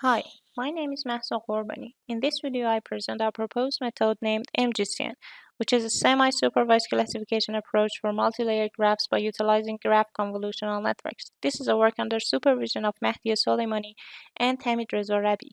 Hi, my name is Mahsa Gorbani. In this video, I present our proposed method named MGCN, which is a semi-supervised classification approach for multi-layered graphs by utilizing graph convolutional networks. This is a work under supervision of Mahdi Soleimani and Hamid Reza Rabi.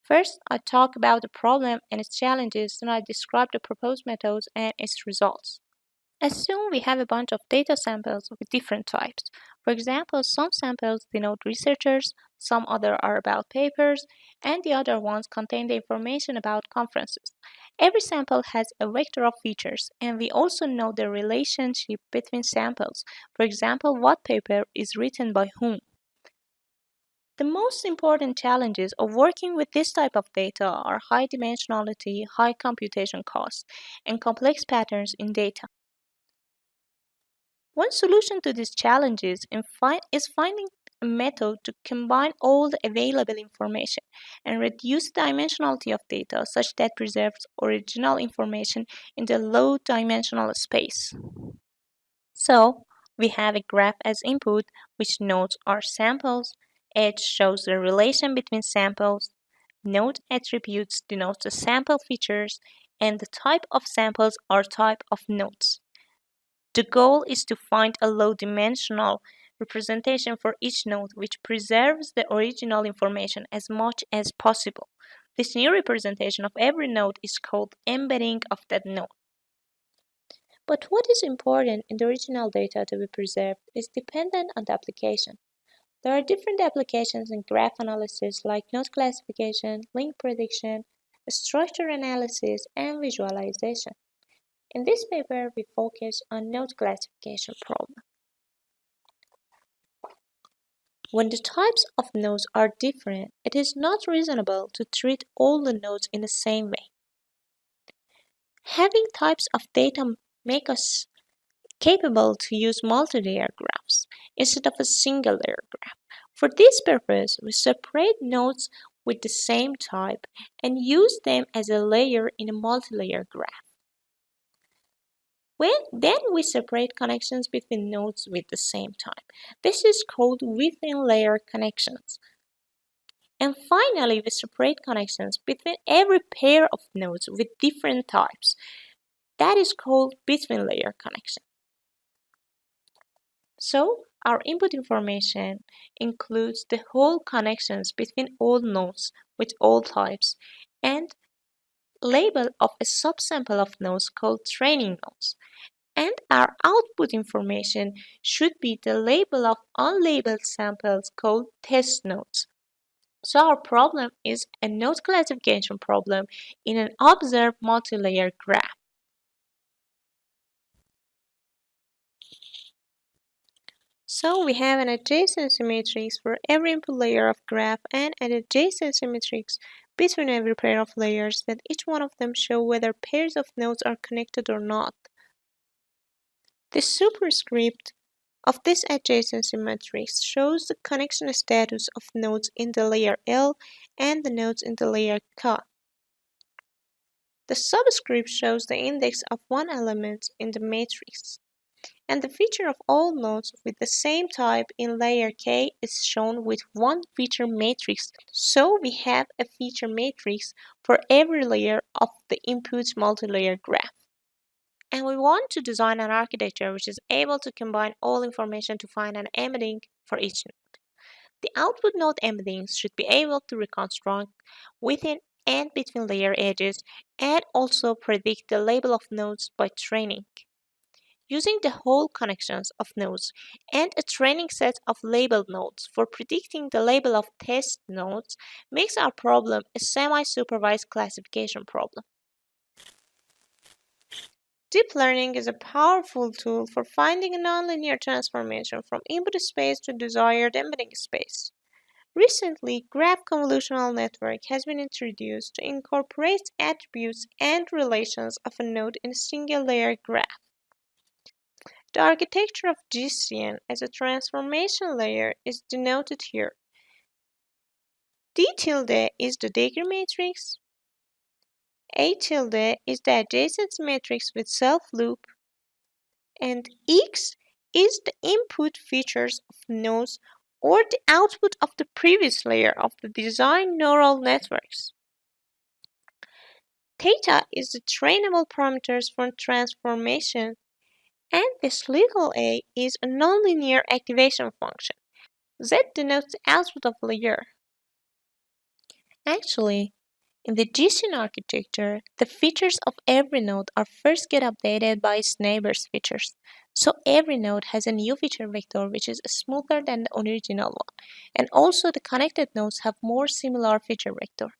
First, I talk about the problem and its challenges, then I describe the proposed methods and its results. Assume we have a bunch of data samples with different types. For example, some samples denote researchers, some other are about papers, and the other ones contain the information about conferences. Every sample has a vector of features, and we also know the relationship between samples. For example, what paper is written by whom. The most important challenges of working with this type of data are high dimensionality, high computation costs, and complex patterns in data. One solution to these challenges is finding a method to combine all the available information and reduce the dimensionality of data such that preserves original information in the low dimensional space. So, we have a graph as input which nodes are samples, edge shows the relation between samples, node attributes denote the sample features, and the type of samples are type of nodes. The goal is to find a low-dimensional representation for each node which preserves the original information as much as possible. This new representation of every node is called embedding of that node. But what is important in the original data to be preserved is dependent on the application. There are different applications in graph analysis like node classification, link prediction, structure analysis, and visualization. In this paper, we focus on node classification problem. When the types of nodes are different, it is not reasonable to treat all the nodes in the same way. Having types of data make us capable to use multi-layer graphs instead of a single-layer graph. For this purpose, we separate nodes with the same type and use them as a layer in a multi-layer graph. Then we separate connections between nodes with the same type. This is called within-layer connections. And finally, we separate connections between every pair of nodes with different types. That is called between-layer connection. So, our input information includes the whole connections between all nodes with all types and label of a subsample of nodes called training nodes. And our output information should be the label of unlabeled samples called test nodes. So our problem is a node classification problem in an observed multi-layer graph. So we have an adjacency matrix for every input layer of graph and an adjacency matrix between every pair of layers that each one of them show whether pairs of nodes are connected or not. The superscript of this adjacency matrix shows the connection status of nodes in the layer L and the nodes in the layer K. The subscript shows the index of one element in the matrix, and the feature of all nodes with the same type in layer K is shown with one feature matrix. So we have a feature matrix for every layer of the input multi-layer graph. And we want to design an architecture which is able to combine all information to find an embedding for each node. The output node embeddings should be able to reconstruct within and between layer edges and also predict the label of nodes by training. Using the whole connections of nodes and a training set of labeled nodes for predicting the label of test nodes makes our problem a semi-supervised classification problem. Deep learning is a powerful tool for finding a nonlinear transformation from input space to desired embedding space. Recently, graph convolutional network has been introduced to incorporate attributes and relations of a node in a single-layer graph. The architecture of GCN as a transformation layer is denoted here. D tilde is the degree matrix, A tilde is the adjacency matrix with self-loop, and X is the input features of nodes or the output of the previous layer of the design neural networks. Theta is the trainable parameters for transformation, and this little a is a nonlinear activation function. Z denotes the output of layer. Actually, in the GCN architecture, the features of every node are first get updated by its neighbor's features. So every node has a new feature vector which is smoother than the original one. And also the connected nodes have more similar feature vector.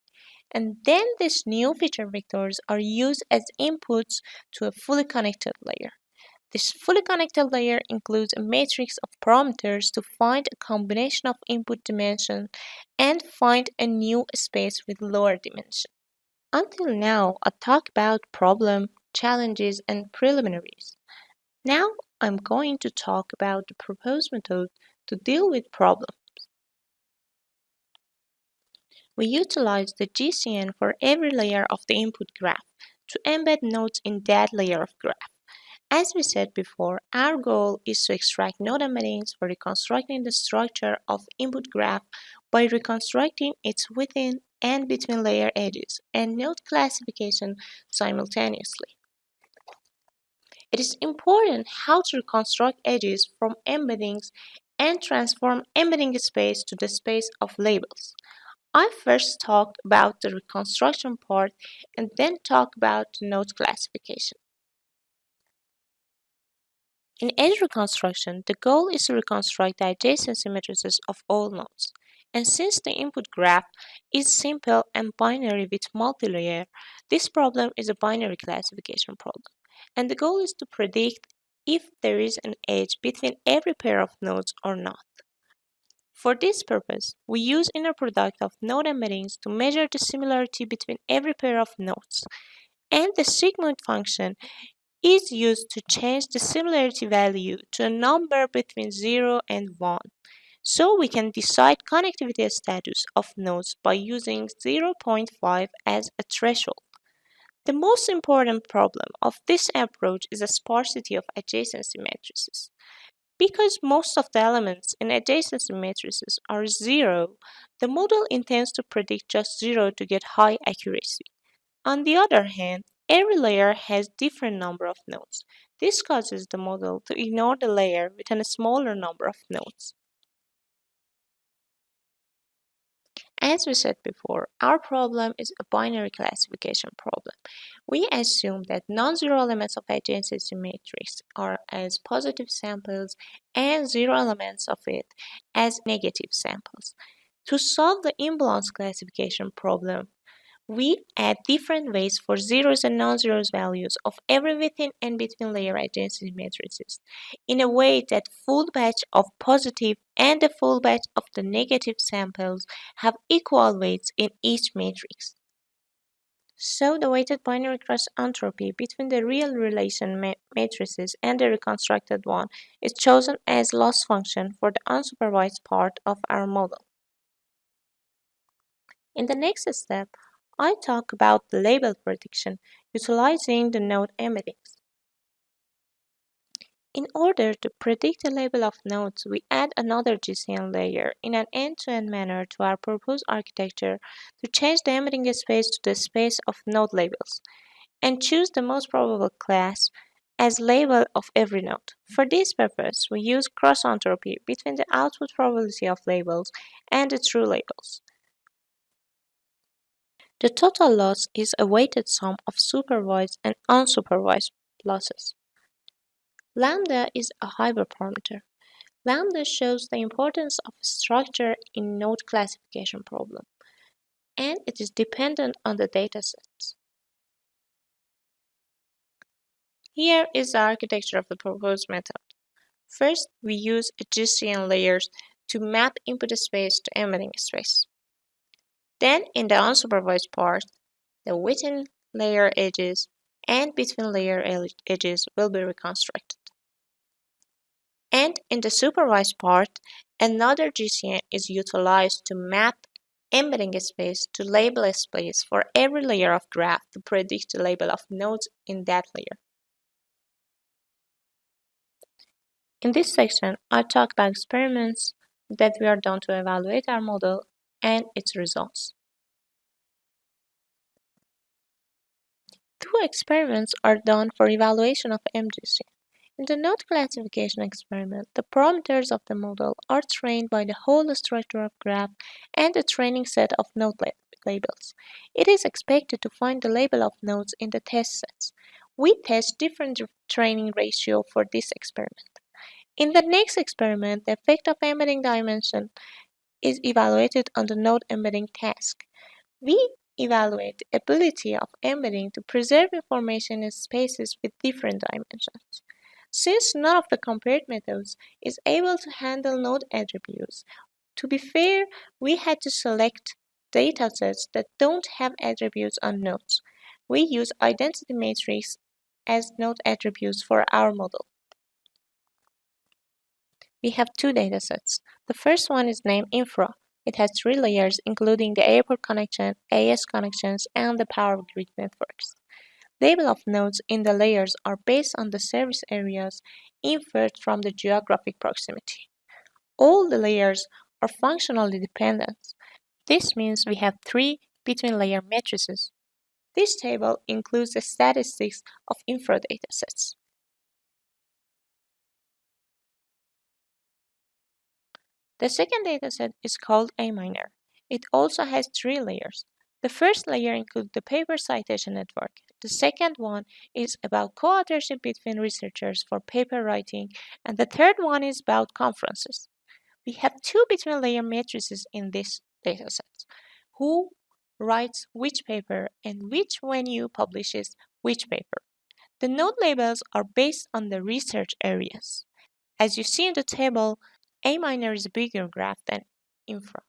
And then these new feature vectors are used as inputs to a fully connected layer. This fully connected layer includes a matrix of parameters to find a combination of input dimensions and find a new space with lower dimension. Until now, I talked about problem, challenges, and preliminaries. Now I'm going to talk about the proposed method to deal with problem. We utilize the GCN for every layer of the input graph to embed nodes in that layer of graph. As we said before, our goal is to extract node embeddings for reconstructing the structure of input graph by reconstructing its within and between layer edges and node classification simultaneously. It is important how to reconstruct edges from embeddings and transform embedding space to the space of labels. I first talked about the reconstruction part and then talk about the node classification. In edge reconstruction, the goal is to reconstruct the adjacency matrices of all nodes. And since the input graph is simple and binary with multilayer, this problem is a binary classification problem. And the goal is to predict if there is an edge between every pair of nodes or not. For this purpose, we use inner product of node embeddings to measure the similarity between every pair of nodes. And the sigmoid function is used to change the similarity value to a number between 0 and 1. So we can decide connectivity status of nodes by using 0.5 as a threshold. The most important problem of this approach is the sparsity of adjacency matrices. Because most of the elements in adjacency matrices are 0, the model intends to predict just 0 to get high accuracy. On the other hand, every layer has different number of nodes. This causes the model to ignore the layer with a smaller number of nodes. As we said before, our problem is a binary classification problem. We assume that non-zero elements of adjacency matrix are as positive samples and zero elements of it as negative samples. To solve the imbalance classification problem, we add different weights for zeros and non-zeros values of every within and between layer adjacency matrices in a way that full batch of positive and the full batch of the negative samples have equal weights in each matrix. So the weighted binary cross entropy between the real relation matrices and the reconstructed one is chosen as loss function for the unsupervised part of our model. In the next step, I talk about the label prediction utilizing the node embeddings. In order to predict the label of nodes, we add another GCN layer in an end-to-end manner to our proposed architecture to change the embedding space to the space of node labels, and choose the most probable class as label of every node. For this purpose, we use cross-entropy between the output probability of labels and the true labels. The total loss is a weighted sum of supervised and unsupervised losses. Lambda is a hyperparameter. Lambda shows the importance of structure in node classification problem, and it is dependent on the datasets. Here is the architecture of the proposed method. First, we use GCN layers to map input space to embedding space. Then, in the unsupervised part, the within layer edges and between layer edges will be reconstructed. And in the supervised part, another GCN is utilized to map embedding space to label space for every layer of graph to predict the label of nodes in that layer. In this section, I'll talk about experiments, that we are done to evaluate our model and its results. Two experiments are done for evaluation of MGCN. In the node classification experiment, the parameters of the model are trained by the whole structure of graph and the training set of node labels. It is expected to find the label of nodes in the test sets. We test different training ratio for this experiment. In the next experiment, the effect of embedding dimension is evaluated on the node embedding task. We evaluate the ability of embedding to preserve information in spaces with different dimensions. Since none of the compared methods is able to handle node attributes, to be fair, we had to select datasets that don't have attributes on nodes. We use identity matrix as node attributes for our model. We have two datasets. The first one is named Infra. It has three layers, including the airport connection, AS connections, and the power grid networks. Label of nodes in the layers are based on the service areas inferred from the geographic proximity. All the layers are functionally dependent. This means we have three between-layer matrices. This table includes the statistics of infra datasets. The second dataset is called A minor. It also has three layers. The first layer includes the paper citation network. The second one is about co-authorship between researchers for paper writing, and the third one is about conferences. We have two between-layer matrices in this dataset. Who writes which paper and which venue publishes which paper. The node labels are based on the research areas. As you see in the table, A minor is a bigger graph than infra.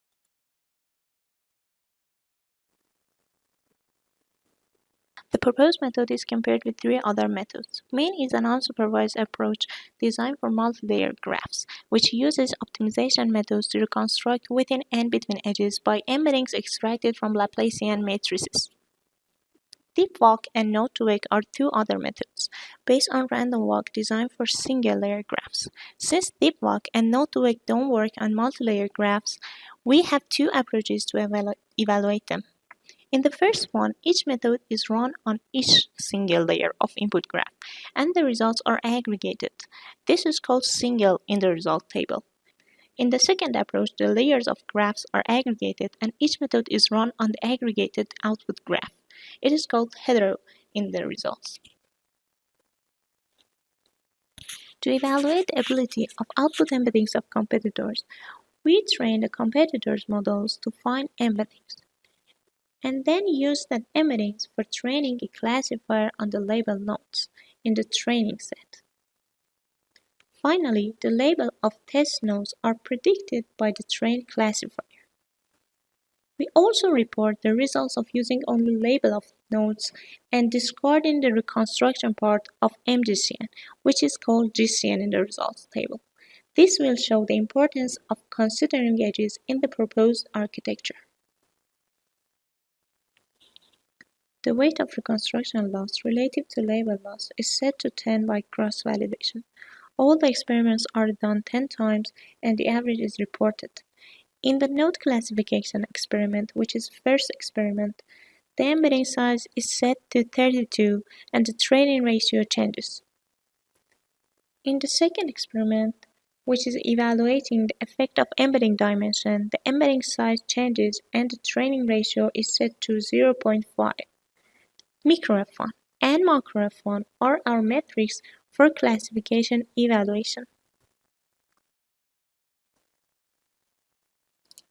The proposed method is compared with three other methods. Main is an unsupervised approach designed for multi-layer graphs, which uses optimization methods to reconstruct within and between edges by embeddings extracted from Laplacian matrices. Deep walk and node to wake are two other methods, based on random walk designed for single-layer graphs. Since deep walk and node to wake don't work on multi-layer graphs, we have two approaches to evaluate them. In the first one, each method is run on each single layer of input graph, and the results are aggregated. This is called single in the result table. In the second approach, the layers of graphs are aggregated, and each method is run on the aggregated output graph. It is called hetero in the results. To evaluate the ability of output embeddings of competitors, we train the competitors' models to find embeddings, and then use that embeddings for training a classifier on the label nodes in the training set. Finally, the label of test nodes are predicted by the trained classifier. We also report the results of using only label of nodes and discarding the reconstruction part of MGCN, which is called GCN in the results table. This will show the importance of considering edges in the proposed architecture. The weight of reconstruction loss relative to label loss is set to 10 by cross-validation. All the experiments are done 10 times and the average is reported. In the node classification experiment, which is first experiment, the embedding size is set to 32 and the training ratio changes. In the second experiment, which is evaluating the effect of embedding dimension, the embedding size changes and the training ratio is set to 0.5. Micro-F1 and macro-F1 are our metrics for classification evaluation.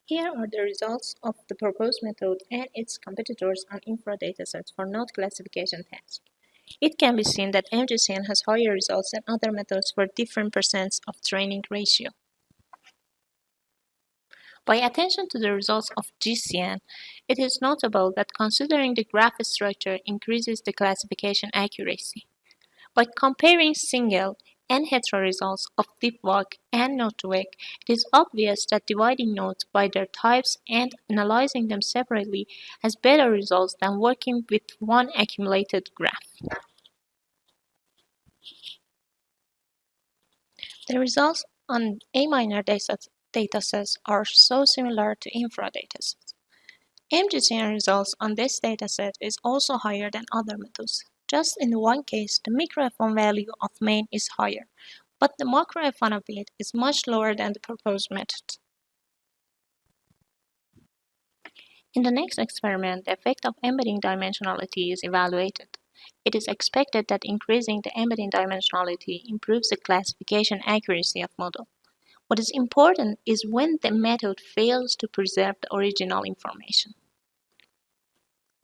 Here are the results of the proposed method and its competitors on infra datasets for node classification tasks. It can be seen that MGCN has higher results than other methods for different percents of training ratio. By attention to the results of GCN, it is notable that considering the graph structure increases the classification accuracy. By comparing single and hetero results of deep walk and node to wake, it is obvious that dividing nodes by their types and analyzing them separately has better results than working with one accumulated graph. The results on A minor datasets are so similar to infra datasets. MGCN results on this dataset is also higher than other methods. Just in one case, the micro-F1 value of main is higher, but the macro-F1 of it is much lower than the proposed method. In the next experiment, the effect of embedding dimensionality is evaluated. It is expected that increasing the embedding dimensionality improves the classification accuracy of model. What is important is when the method fails to preserve the original information.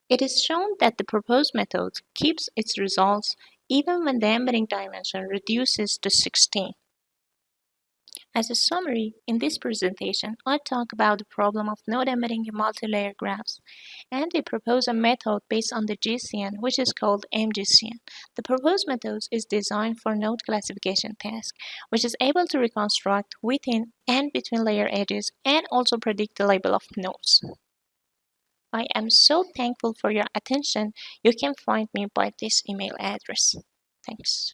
It is shown that the proposed method keeps its results even when the embedding dimension reduces to 16. As a summary, in this presentation, I talk about the problem of node embedding in multi-layer graphs, and we propose a method based on the GCN, which is called MGCN. The proposed method is designed for node classification task, which is able to reconstruct within and between layer edges and also predict the label of nodes. I am so thankful for your attention. You can find me by this email address. Thanks.